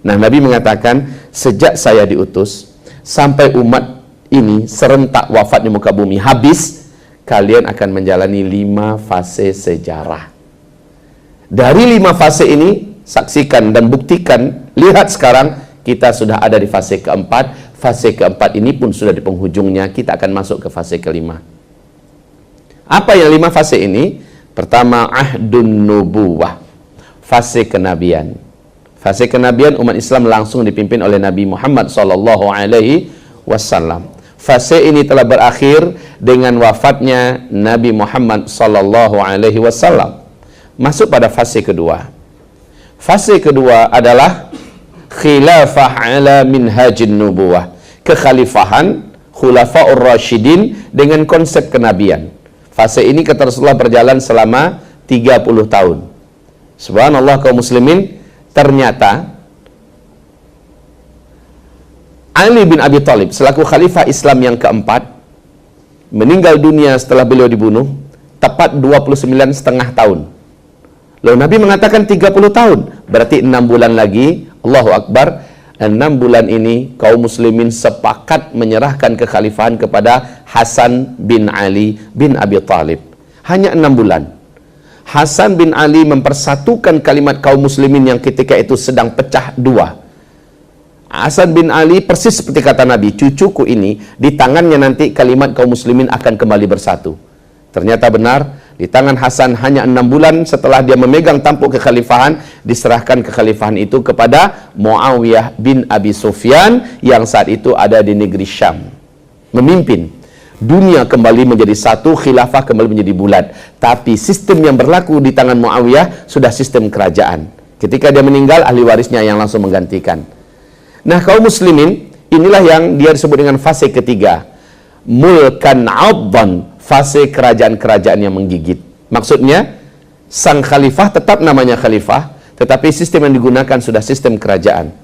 Nah, Nabi mengatakan, sejak saya diutus sampai umat ini serentak wafat di muka bumi habis, kalian akan menjalani 5 fase sejarah. Dari 5 fase ini, saksikan dan buktikan, lihat sekarang kita sudah ada di fase keempat. Fase keempat ini pun sudah di penghujungnya, kita akan masuk ke fase kelima. Apa yang 5 fase ini? Pertama, ahdun nubuwah, fase kenabian. Fase kenabian umat Islam langsung dipimpin oleh Nabi Muhammad SAW. Fase ini telah berakhir dengan wafatnya Nabi Muhammad SAW. Masuk pada fase kedua. Fase kedua adalah khilafah ala minhajin nubuwah, kekhalifahan khulafaur rasyidin dengan konsep kenabian. Fase ini kata Rasulullah berjalan selama 30 tahun. Subhanallah kaum muslimin, ternyata Ali bin Abi Thalib selaku khalifah Islam yang keempat meninggal dunia setelah beliau dibunuh tepat 29,5 tahun. Lalu Nabi mengatakan 30 tahun, berarti 6 bulan lagi, Allahu Akbar, 6 bulan ini kaum muslimin sepakat menyerahkan kekhalifahan kepada Hasan bin Ali bin Abi Thalib. Hanya 6 bulan. Hasan bin Ali mempersatukan kalimat kaum muslimin yang ketika itu sedang pecah dua. Hasan bin Ali persis seperti kata Nabi, cucuku ini di tangannya nanti kalimat kaum muslimin akan kembali bersatu. Ternyata benar, di tangan Hasan hanya 6 bulan setelah dia memegang tampuk kekhalifahan, diserahkan kekhalifahan itu kepada Muawiyah bin Abi Sufyan yang saat itu ada di negeri Syam. Memimpin. Dunia kembali menjadi satu, khilafah kembali menjadi bulat. Tapi sistem yang berlaku di tangan Muawiyah sudah sistem kerajaan. Ketika dia meninggal, ahli warisnya yang langsung menggantikan. Nah, kaum muslimin, inilah yang dia disebut dengan fase ketiga. Mulkan abdan, fase kerajaan-kerajaan yang menggigit. Maksudnya, sang khalifah tetap namanya khalifah, tetapi sistem yang digunakan sudah sistem kerajaan.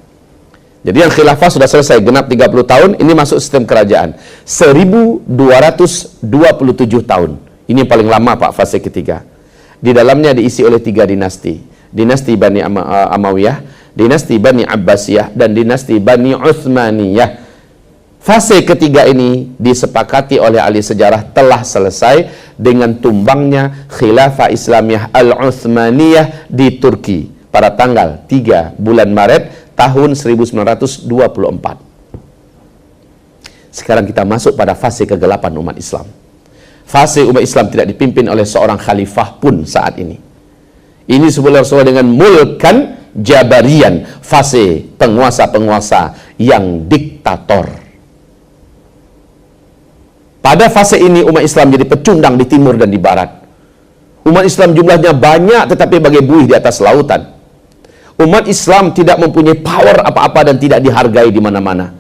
Jadi yang khilafah sudah selesai, genap 30 tahun, ini masuk sistem kerajaan. 1227 tahun. Ini yang paling lama Pak, fase ketiga. Di dalamnya diisi oleh 3 dinasti. Dinasti Bani Amawiyah, dinasti Bani Abbasiyah, dan dinasti Bani Uthmaniyah. Fase ketiga ini disepakati oleh ahli sejarah telah selesai dengan tumbangnya Khilafah Islamiyah Al-Uthmaniyah di Turki pada tanggal 3 bulan Maret tahun 1924. Sekarang kita masuk pada fase kegelapan umat Islam. Fase umat Islam tidak dipimpin oleh seorang khalifah pun saat ini. Ini sebuah dengan mulkan jabarian, fase penguasa-penguasa yang diktator. Pada fase ini umat Islam jadi pecundang di timur dan di barat. Umat Islam jumlahnya banyak tetapi bagai buih di atas lautan. Umat Islam tidak mempunyai power apa-apa dan tidak dihargai di mana-mana.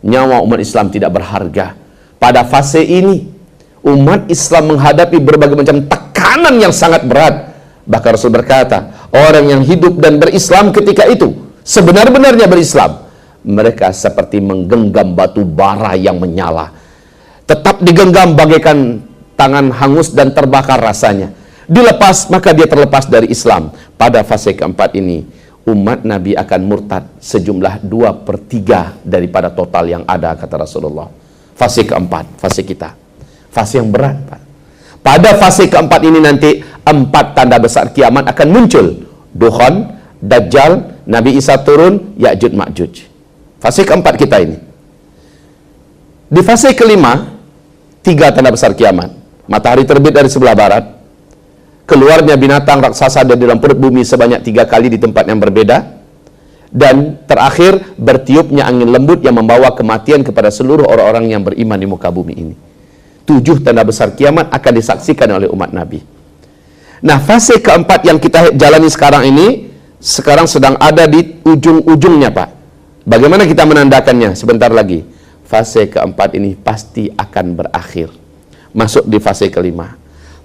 Nyawa umat Islam tidak berharga. Pada fase ini, umat Islam menghadapi berbagai macam tekanan yang sangat berat. Bahkan Rasul berkata, orang yang hidup dan berislam ketika itu, sebenar-benarnya berislam, mereka seperti menggenggam batu bara yang menyala. Tetap digenggam bagaikan tangan hangus dan terbakar rasanya. Dilepas, maka dia terlepas dari Islam. Pada fase keempat ini, umat Nabi akan murtad sejumlah 2/3 daripada total yang ada, kata Rasulullah. Fase keempat, fase kita. Fase yang berat, Pak. Pada fase keempat ini nanti 4 tanda besar kiamat akan muncul. Dukhan, Dajjal, Nabi Isa turun, Ya'juj Ma'juj. Fase keempat kita ini. Di fase kelima, 3 tanda besar kiamat. Matahari terbit dari sebelah barat. Keluarnya binatang raksasa dari dalam perut bumi sebanyak 3 kali di tempat yang berbeda. Dan terakhir, bertiupnya angin lembut yang membawa kematian kepada seluruh orang-orang yang beriman di muka bumi ini. 7 tanda besar kiamat akan disaksikan oleh umat Nabi. Nah, fase keempat yang kita jalani sekarang ini, sekarang sedang ada di ujung-ujungnya, Pak. Bagaimana kita menandakannya? Sebentar lagi. Fase keempat ini pasti akan berakhir. Masuk di fase kelima.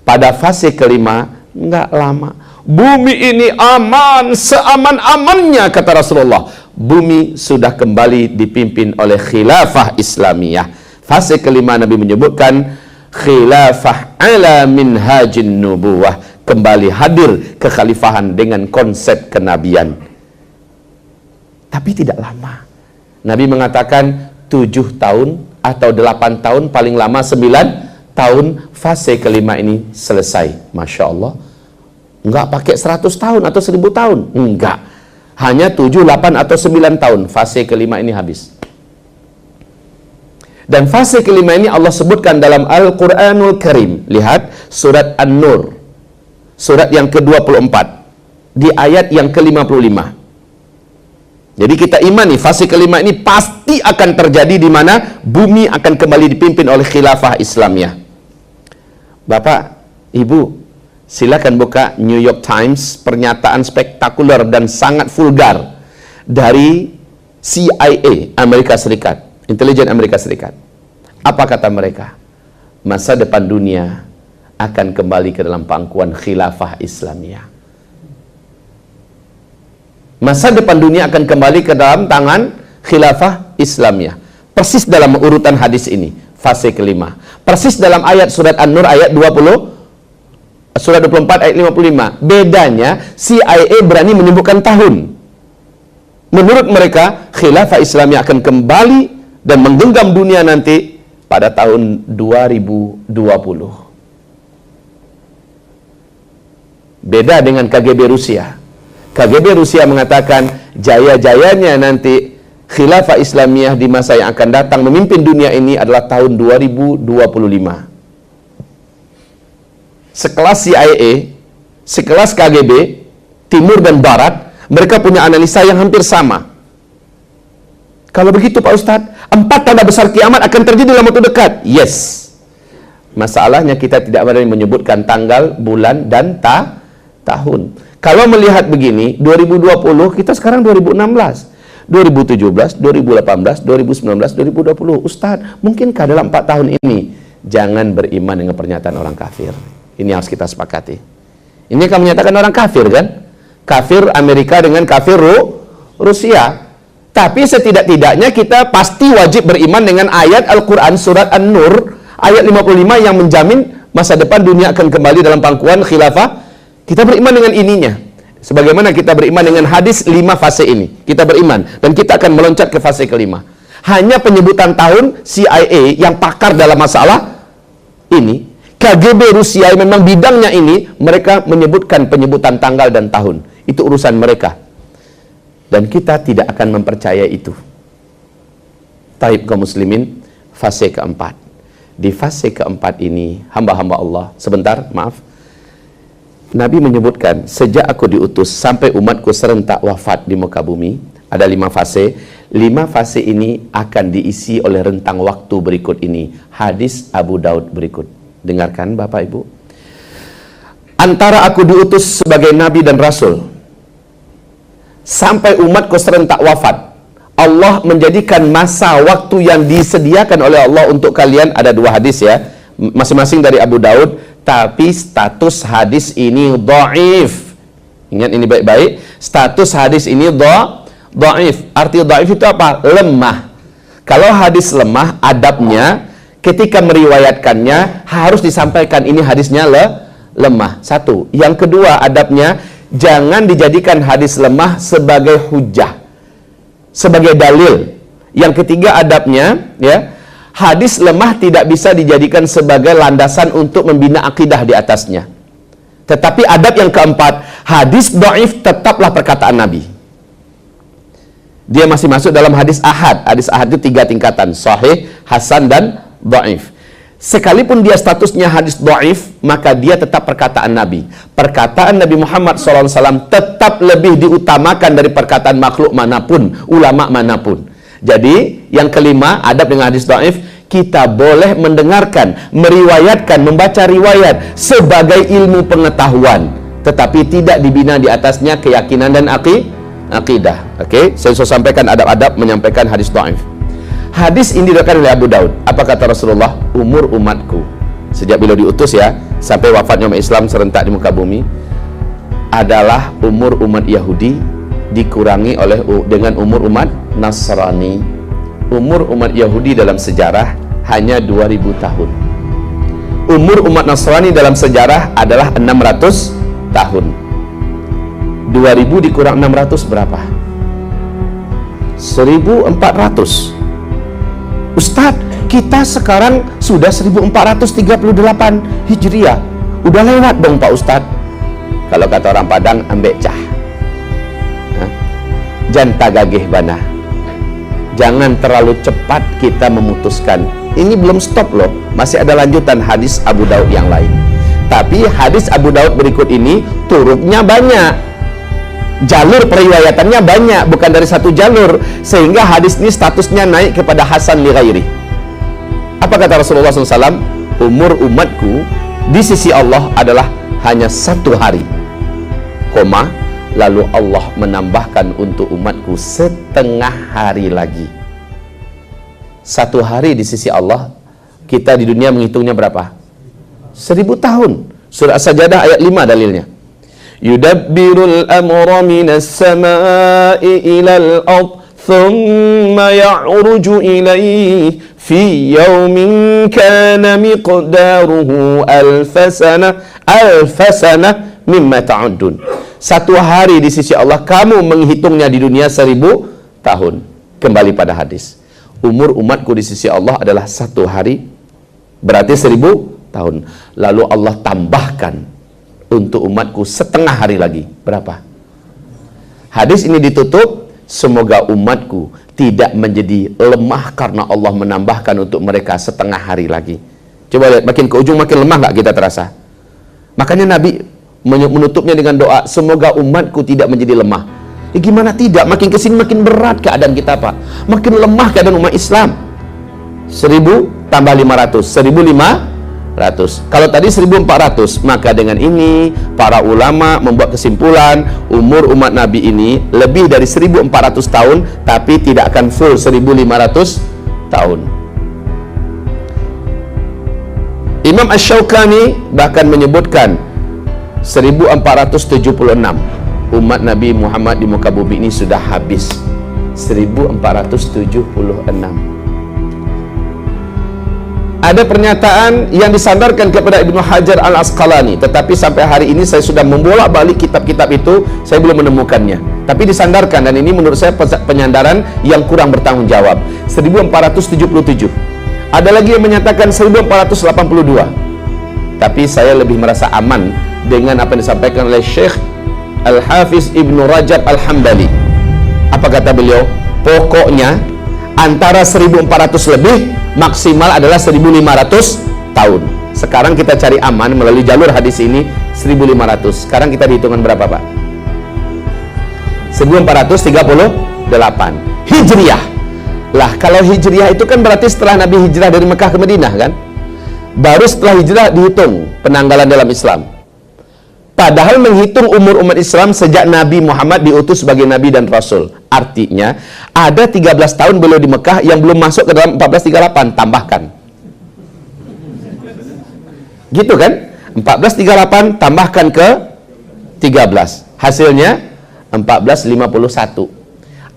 Pada fase kelima, nggak lama, bumi ini aman, seaman-amannya, kata Rasulullah. Bumi sudah kembali dipimpin oleh khilafah Islamiyah. Fase kelima Nabi menyebutkan khilafah ala minhajin nubuwah, kembali hadir kekhalifahan dengan konsep kenabian. Tapi tidak lama. Nabi mengatakan 7 tahun atau 8 tahun, paling lama 9 tahun, fase kelima ini selesai. Masya Allah. Enggak pakai 100 tahun atau 1000 tahun. Enggak. Hanya 7, 8 atau 9 tahun. Fase kelima ini habis. Dan fase kelima ini Allah sebutkan dalam Al-Quranul Karim. Lihat surat An-Nur. Surat yang ke-24. Di ayat yang ke-55. Jadi kita imani fase kelima ini pasti akan terjadi, di mana bumi akan kembali dipimpin oleh khilafah Islamiyah. Bapak, Ibu, silakan buka New York Times, pernyataan spektakuler dan sangat vulgar dari CIA Amerika Serikat, intelijen Amerika Serikat. Apa kata mereka? Masa depan dunia akan kembali ke dalam pangkuan khilafah Islamiyah. Masa depan dunia akan kembali ke dalam tangan khilafah Islamiyah. Persis dalam urutan hadis ini, fase kelima. Persis dalam ayat surat An-Nur ayat 20, surat 24 ayat 55. Bedanya CIA berani menyebutkan tahun. Menurut mereka, khilafah Islamiyah akan kembali dan menggenggam dunia nanti pada tahun 2020. Beda dengan KGB Rusia. KGB Rusia mengatakan jaya-jayanya nanti khilafah Islamiyah di masa yang akan datang memimpin dunia ini adalah tahun 2025. Sekelas CIA, sekelas KGB, Timur dan Barat, mereka punya analisa yang hampir sama. Kalau begitu Pak Ustadz, 4 tanda besar kiamat akan terjadi dalam waktu dekat. Yes. Masalahnya kita tidak berani menyebutkan tanggal, bulan, dan tahun. Kalau melihat begini, 2020, kita sekarang 2016, 2017, 2018, 2019, 2020. Ustadz, mungkinkah dalam 4 tahun ini? Jangan beriman dengan pernyataan orang kafir. Ini harus kita sepakati. Ini kan menyatakan orang kafir kan? Kafir Amerika dengan kafir Rusia. Tapi setidak-tidaknya kita pasti wajib beriman dengan ayat Al-Quran surat An-Nur, ayat 55 yang menjamin masa depan dunia akan kembali dalam pangkuan khilafah. Kita beriman dengan ininya. Sebagaimana kita beriman dengan hadis 5 fase ini. Kita beriman. Dan kita akan meloncat ke fase kelima. Hanya penyebutan tahun CIA yang pakar dalam masalah ini. KGB Rusia yang memang bidangnya ini. Mereka menyebutkan penyebutan tanggal dan tahun. Itu urusan mereka. Dan kita tidak akan mempercayai itu. Taib kaum muslimin. Fase keempat. Di fase keempat ini. Hamba-hamba Allah. Sebentar, maaf. Nabi menyebutkan, sejak aku diutus sampai umatku serentak wafat di muka bumi, ada 5 fase. 5 fase ini akan diisi oleh rentang waktu berikut ini. Hadis Abu Daud berikut. Dengarkan Bapak Ibu. Antara aku diutus sebagai Nabi dan Rasul, sampai umatku serentak wafat, Allah menjadikan masa waktu yang disediakan oleh Allah untuk kalian. Ada 2 hadis ya, masing-masing dari Abu Daud. Tapi status hadis ini dhaif. Ingat ini baik-baik. Status hadis ini dhaif. Arti dhaif itu apa? Lemah. Kalau hadis lemah, adabnya ketika meriwayatkannya harus disampaikan ini hadisnya lemah. 1. Yang kedua, adabnya jangan dijadikan hadis lemah sebagai hujah, sebagai dalil. Yang ketiga, adabnya ya, hadis lemah tidak bisa dijadikan sebagai landasan untuk membina akidah di atasnya. Tetapi adab yang keempat, hadis dhaif tetaplah perkataan Nabi. Dia masih masuk dalam hadis ahad. Hadis ahad itu 3 tingkatan, sahih, hasan, dan dhaif. Sekalipun dia statusnya hadis dhaif, maka dia tetap perkataan Nabi. Perkataan Nabi Muhammad SAW tetap lebih diutamakan dari perkataan makhluk manapun, ulama manapun. Jadi, yang kelima, adab dengan hadis dhaif, kita boleh mendengarkan, meriwayatkan, membaca riwayat sebagai ilmu pengetahuan, tetapi tidak dibina di atasnya keyakinan dan akidah. Oke, saya sudah sampaikan adab-adab menyampaikan hadis dhaif. Hadis ini diriwayatkan oleh Abu Daud. Apa kata Rasulullah? Umur umatku sejak beliau diutus ya, sampai wafatnya umat Islam serentak di muka bumi, adalah umur umat Yahudi dikurangi dengan umur umat Nasrani. Umur umat Yahudi dalam sejarah hanya 2000 tahun. Umur umat Nasrani dalam sejarah adalah 600 tahun. 2000 dikurang 600 berapa? 1400. Ustadz, kita sekarang sudah 1438 Hijriah. Udah lewat dong Pak Ustadz. Kalau kata orang Padang, ambek cah. Janta gagih bana. Jangan terlalu cepat kita memutuskan. Ini belum stop loh, masih ada lanjutan hadis Abu Daud yang lain. Tapi hadis Abu Daud berikut ini turuknya banyak, jalur periwayatannya banyak, bukan dari satu jalur, sehingga hadis ini statusnya naik kepada Hasan li ghairi. Apa kata Rasulullah SAW? Umur umatku di sisi Allah adalah hanya 1 hari, koma, lalu Allah menambahkan untuk umatku setengah hari lagi. 1 hari di sisi Allah, kita di dunia menghitungnya berapa? 1000 tahun. Surah As-Sajdah ayat 5 dalilnya. Yudabbirul amra minas samai ilal ard thumma ya'ruju ilaihi fi yawmin kana miqdaruhu alfasana mimma ta'udun. 1 hari di sisi Allah, kamu menghitungnya di dunia 1000 tahun. Kembali pada hadis, umur umatku di sisi Allah adalah 1 hari, berarti 1000 tahun. Lalu Allah tambahkan untuk umatku setengah hari lagi. Berapa? Hadis ini ditutup, semoga umatku tidak menjadi lemah karena Allah menambahkan untuk mereka setengah hari lagi. Coba lihat, makin ke ujung makin lemah nggak kita terasa? Makanya Nabi menutupnya dengan doa, semoga umatku tidak menjadi lemah. Gimana tidak? Makin kesini makin berat keadaan kita, Pak. Makin lemah keadaan umat Islam. 1000 tambah 500, 1500. Kalau tadi 1400, maka dengan ini para ulama membuat kesimpulan umur umat Nabi ini lebih dari 1400 tahun, tapi tidak akan full 1500 tahun. Imam Asy-Syaukani bahkan menyebutkan 1476 umat Nabi Muhammad di muka bumi ini sudah habis. 1476. Ada pernyataan yang disandarkan kepada Ibnu Hajar Al-Asqalani, tetapi sampai hari ini saya sudah membolak-balik kitab-kitab itu, saya belum menemukannya. Tapi disandarkan, dan ini menurut saya penyandaran yang kurang bertanggung jawab. 1477. Ada lagi yang menyatakan 1482. Tapi saya lebih merasa aman dengan apa yang disampaikan oleh Syekh Al-Hafiz Ibnu Rajab Al-Hambali. Apa kata beliau? Pokoknya antara 1400 lebih, maksimal adalah 1500 tahun. Sekarang kita cari aman melalui jalur hadis ini 1500. Sekarang kita dihitungan berapa, Pak? 1438 Hijriah. Lah, kalau Hijriah itu kan berarti setelah Nabi hijrah dari Mekah ke Madinah, kan? Baru setelah hijrah dihitung penanggalan dalam Islam. Padahal menghitung umur umat Islam sejak Nabi Muhammad diutus sebagai Nabi dan Rasul. Artinya, ada 13 tahun beliau di Mekah yang belum masuk ke dalam 1438, tambahkan. Gitu kan? 1438 tambahkan ke 13. Hasilnya 1451.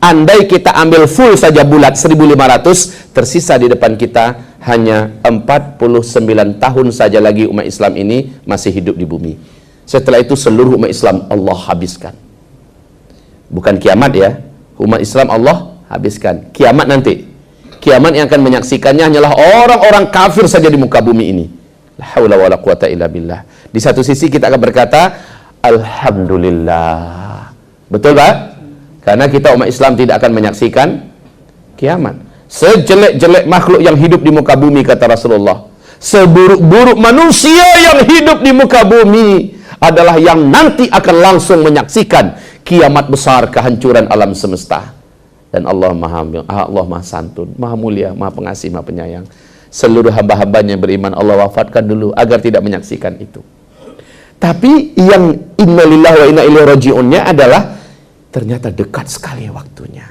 Andai kita ambil full saja bulat 1500, tersisa di depan kita hanya 49 tahun saja lagi umat Islam ini masih hidup di bumi. Setelah itu seluruh umat Islam Allah habiskan. Bukan kiamat ya, umat Islam Allah habiskan. Kiamat nanti, kiamat yang akan menyaksikannya hanyalah orang-orang kafir saja di muka bumi ini. La haula wala quwata illa billah. Di satu sisi kita akan berkata alhamdulillah. Betul, Pak? Karena kita umat Islam tidak akan menyaksikan kiamat. Sejelek-jelek makhluk yang hidup di muka bumi, kata Rasulullah, seburuk-buruk manusia yang hidup di muka bumi adalah yang nanti akan langsung menyaksikan kiamat besar, kehancuran alam semesta. Dan Allah Maha Santun, Maha Mulia, Maha Pengasih, Maha Penyayang. Seluruh hamba-hambanya beriman Allah wafatkan dulu agar tidak menyaksikan itu. Tapi yang innalillahi wa inna ilaihi raji'unnya adalah ternyata dekat sekali waktunya.